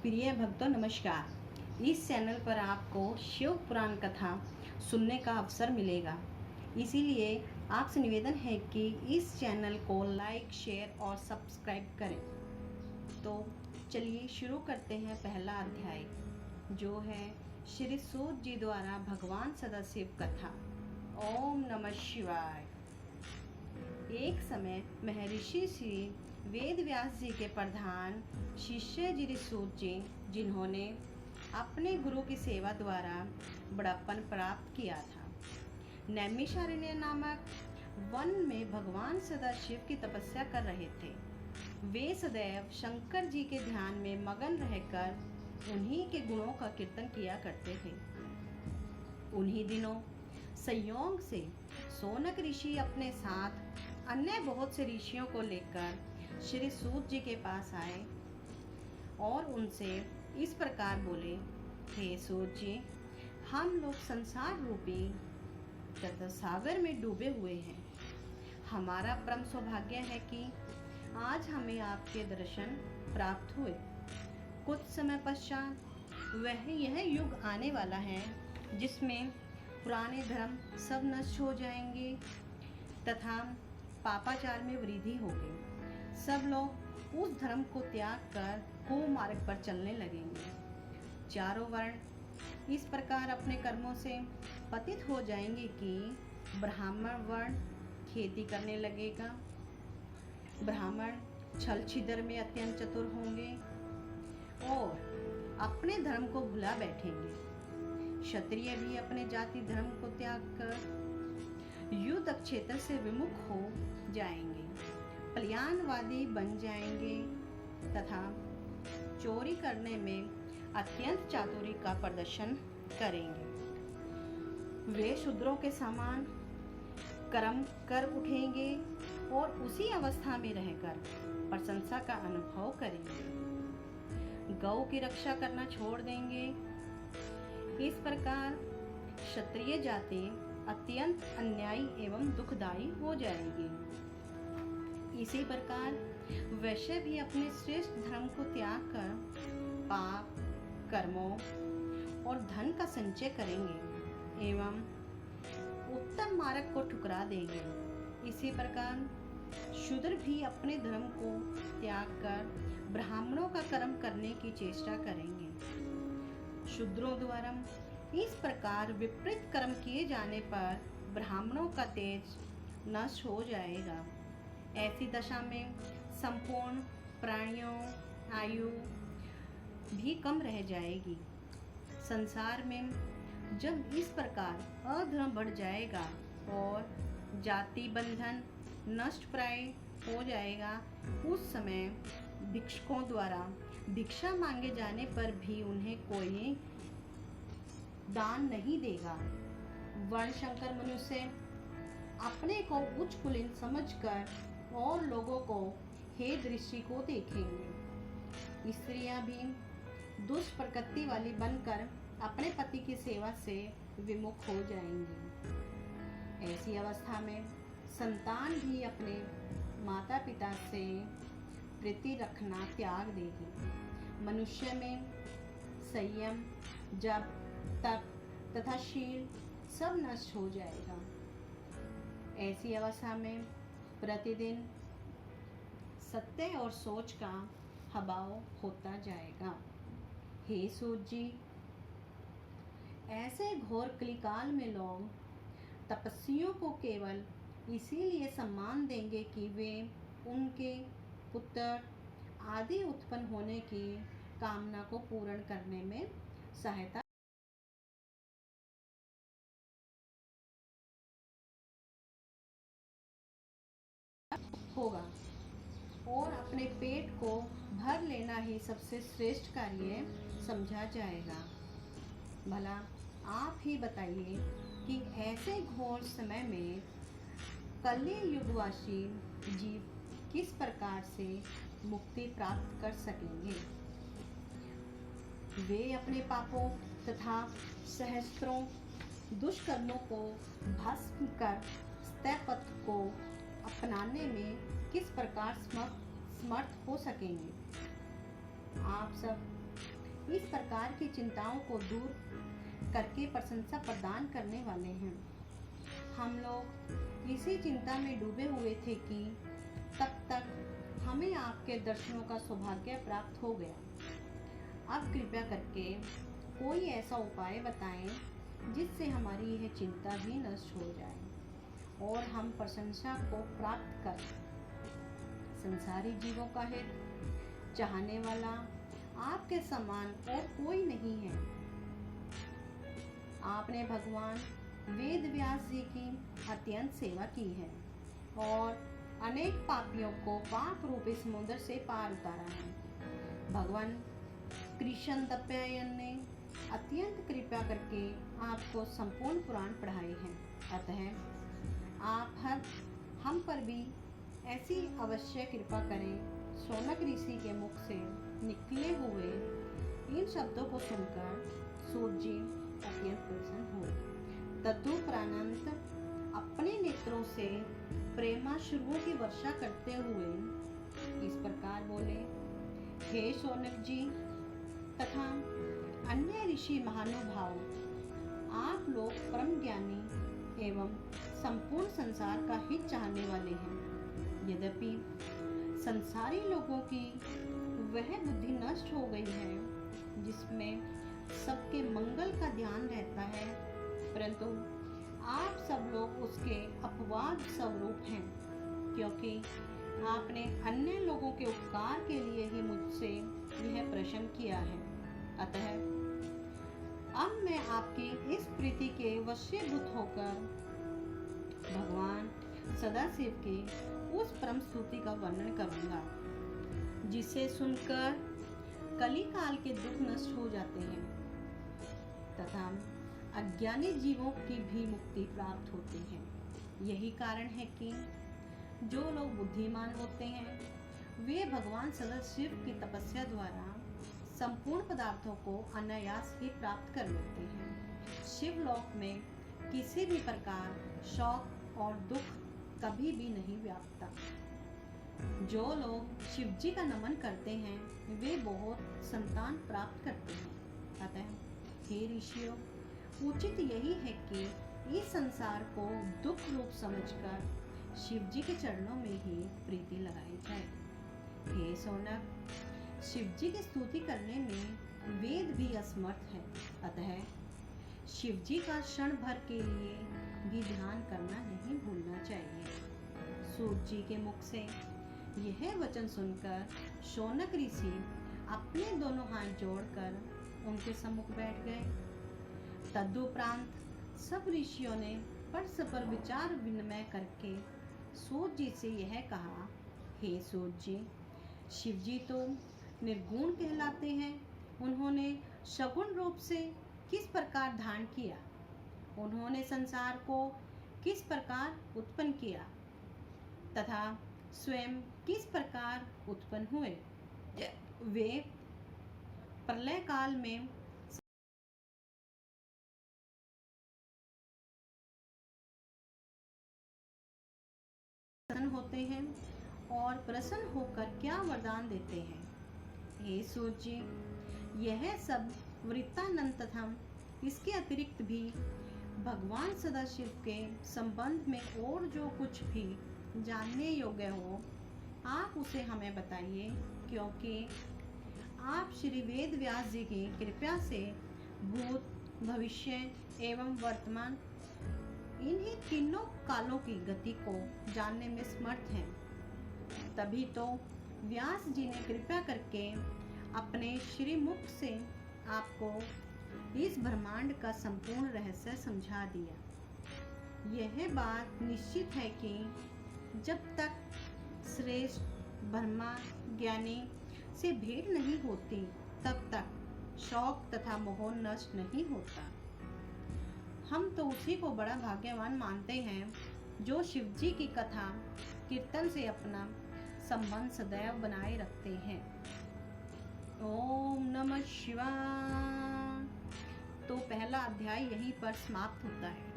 प्रिय भक्तों नमस्कार। इस चैनल पर आपको शिव पुराण कथा सुनने का अवसर मिलेगा, इसीलिए आपसे निवेदन है कि इस चैनल को लाइक, शेयर और सब्सक्राइब करें। तो चलिए शुरू करते हैं पहला अध्याय, जो है श्री सूत जी द्वारा भगवान सदाशिव कथा। ओम नमः शिवाय। एक समय महर्षि श्री वेद व्यास जी के प्रधान शिष्य श्री सूत जी, जिन्होंने अपने गुरु की सेवा द्वारा बड़प्पन प्राप्त किया था, नैमिषारण्य नामक वन में भगवान सदाशिव की तपस्या कर रहे थे। वे सदैव शंकर जी के ध्यान में मगन रहकर उन्हीं के गुणों का कीर्तन किया करते थे। उन्हीं दिनों संयोग से सोनक ऋषि अपने साथ अन्य बहुत से ऋषियों को लेकर श्री सूत जी के पास आए और उनसे इस प्रकार बोले, हे सूत जी, हम लोग संसार रूपी तथा सागर में डूबे हुए हैं। हमारा परम सौभाग्य है कि आज हमें आपके दर्शन प्राप्त हुए। कुछ समय पश्चात यह युग आने वाला है जिसमें पुराने धर्म सब नष्ट हो जाएंगे तथा पापाचार में वृद्धि होगी। सब लोग उस धर्म को त्याग कर कुमार्ग पर चलने लगेंगे। चारों वर्ण इस प्रकार अपने कर्मों से पतित हो जाएंगे कि ब्राह्मण वर्ण खेती करने लगेगा, ब्राह्मण छल छिद्र में अत्यंत चतुर होंगे और अपने धर्म को भुला बैठेंगे। क्षत्रिय भी अपने जाति धर्म को त्याग कर युद्ध क्षेत्र से विमुख हो जाएंगे, पलायनवादी बन जाएंगे तथा चोरी करने में अत्यंत चातुर्य का प्रदर्शन करेंगे। वे शूद्रों के समान कर्म कर उठेंगे और उसी अवस्था में रहकर प्रशंसा का अनुभव करेंगे। गौ की रक्षा करना छोड़ देंगे। इस प्रकार क्षत्रिय जाति अत्यंत अन्यायी एवं दुखदायी हो जाएगी। इसी प्रकार वैश्य भी अपने श्रेष्ठ धर्म को त्याग कर पाप कर्मों और धन का संचय करेंगे एवं उत्तम मार्ग को ठुकरा देंगे। इसी प्रकार शूद्र भी अपने धर्म को त्याग कर ब्राह्मणों का कर्म करने की चेष्टा करेंगे। शूद्रों द्वारा इस प्रकार विपरीत कर्म किए जाने पर ब्राह्मणों का तेज नष्ट हो जाएगा। ऐसी दशा में संपूर्ण प्राणियों आयु भी कम रह जाएगी। संसार में जब इस प्रकार अधर्म बढ़ जाएगा और जाति बंधन नष्ट प्राय हो जाएगा, उस समय भिक्षुकों द्वारा भिक्षा मांगे जाने पर भी उन्हें कोई दान नहीं देगा। वर्णशंकर मनुष्य अपने को उच्च कुलीन समझकर और लोगों को हे दृष्टि को देखेंगे। स्त्रियां भी दुष्ट प्रकृति वाली बनकर अपने पति की सेवा से विमुख हो जाएंगी। ऐसी अवस्था में संतान भी अपने माता पिता से प्रीति रखना त्याग देगी। मनुष्य में संयम, जप, तप तथा शील सब नष्ट हो जाएगा। ऐसी अवस्था में प्रतिदिन सत्य और सोच का अभाव होता जाएगा। हे सूत जी, ऐसे घोर कलिकाल में लोग तपस्वियों को केवल इसीलिए सम्मान देंगे कि वे उनके पुत्र आदि उत्पन्न होने की कामना को पूर्ण करने में सहायता होगा और अपने पेट को भर लेना ही सबसे श्रेष्ठ कार्य समझा जाएगा। भला आप ही बताइए कि ऐसे घोर समय में कलि युगवासी जीव किस प्रकार से मुक्ति प्राप्त कर सकेंगे। वे अपने पापों तथा सहस्त्रों दुष्कर्मों को भस्म कर सत्यपथ को अपनाने में किस प्रकार समर्थ हो सकेंगे। आप सब इस प्रकार की चिंताओं को दूर करके प्रशंसा प्रदान करने वाले हैं। हम लोग इसी चिंता में डूबे हुए थे कि तब तक हमें आपके दर्शनों का सौभाग्य प्राप्त हो गया। अब कृपया करके कोई ऐसा उपाय बताएं जिससे हमारी यह चिंता भी नष्ट हो जाए और हम प्रशंसा को प्राप्त कर। संसारी जीवों का हित चाहने वाला आपके समान और कोई नहीं है। आपने भगवान वेद व्यास जी की अत्यंत सेवा की है और अनेक पापियों को पाप रूपी समुद्र से पार उतारा है। भगवान कृष्ण द्वैपायन ने अत्यंत कृपा करके आपको संपूर्ण पुराण पढ़ाए हैं। अतः आप हम पर भी ऐसी अवश्य कृपा करें। शौनक ऋषि के मुख से निकले हुए इन शब्दों को सुनकर सूत जी अत्यंत प्रसन्न हुए। तदुपरांत अपने नेत्रों से प्रेमाश्रुओं की वर्षा करते हुए इस प्रकार बोले, हे शौनक जी तथा अन्य ऋषि महानुभाव, आप लोग परम ज्ञानी एवं संपूर्ण संसार का हित चाहने वाले हैं। यद्यपि संसारी लोगों की वह बुद्धि नष्ट हो गई है जिसमें सबके मंगल का ध्यान रहता है, परंतु आप सब लोग उसके अपवाद स्वरूप हैं, क्योंकि आपने अन्य लोगों के उपकार के लिए ही मुझसे यह प्रश्न किया है। अतः अब मैं आपकी इस प्रीति के वशीभूत होकर भगवान सदाशिव के उस परम स्तुति का वर्णन करूंगा जिसे सुनकर कली काल के दुख नष्ट हो जाते हैं तथा अज्ञानी जीवों की भी मुक्ति प्राप्त होती है। यही कारण है कि जो लोग बुद्धिमान होते हैं वे भगवान सदाशिव की तपस्या द्वारा संपूर्ण पदार्थों को अनायास ही प्राप्त कर लेते हैं। शिवलोक में किसी भी प्रकार शौक और दुख कभी भी नहीं व्यापता। जो लोग शिव जी का नमन करते हैं वे बहुत संतान प्राप्त करते हैं। अतः हे ऋषियों, उचित यही है कि इस संसार को दुख रूप समझकर शिव जी के चरणों में ही प्रीति लगाई जाए। हे शौनक, शिव जी की स्तुति करने में वेद भी असमर्थ है। अतः शिव जी का क्षण भर के लिए भी ध्यान करना नहीं भूलना चाहिए। सूत जी के मुख से यह वचन सुनकर शौनक ऋषि अपने दोनों हाथ जोड़कर उनके सम्मुख बैठ गए। तदुपरांत सब ऋषियों ने परस्पर विचार विनिमय करके सूत जी से यह कहा, हे सूत जी, शिव जी तो निर्गुण कहलाते हैं। उन्होंने सगुण रूप से किस प्रकार धारण किया? उन्होंने संसार को किस प्रकार उत्पन्न किया तथा स्वयं किस प्रकार उत्पन्न हुए? वे प्रलय काल में प्रसन्न होते हैं और प्रसन्न होकर क्या वरदान देते हैं? हे सूत जी, यह सब वृत्तानंद तथा इसके अतिरिक्त भी भगवान सदाशिव के संबंध में और जो कुछ भी जानने योग्य हो आप उसे हमें बताइए, क्योंकि आप श्री वेद व्यास जी की कृपा से भूत, भविष्य एवं वर्तमान इन्हीं तीनों कालों की गति को जानने में समर्थ हैं। तभी तो व्यास जी ने कृपा करके अपने श्रीमुख से आपको इस ब्रह्मांड का संपूर्ण रहस्य समझा दिया। यह बात निश्चित है कि जब तक श्रेष्ठ ब्रह्मा ज्ञानी से भेंट नहीं होती तब तक शौक तथा मोह नष्ट नहीं होता। हम तो उसी को बड़ा भाग्यवान मानते हैं जो शिव जी की कथा कीर्तन से अपना संबंध सदैव बनाए रखते हैं। ओम नमः शिवाय। तो पहला अध्याय यहीं पर समाप्त होता है।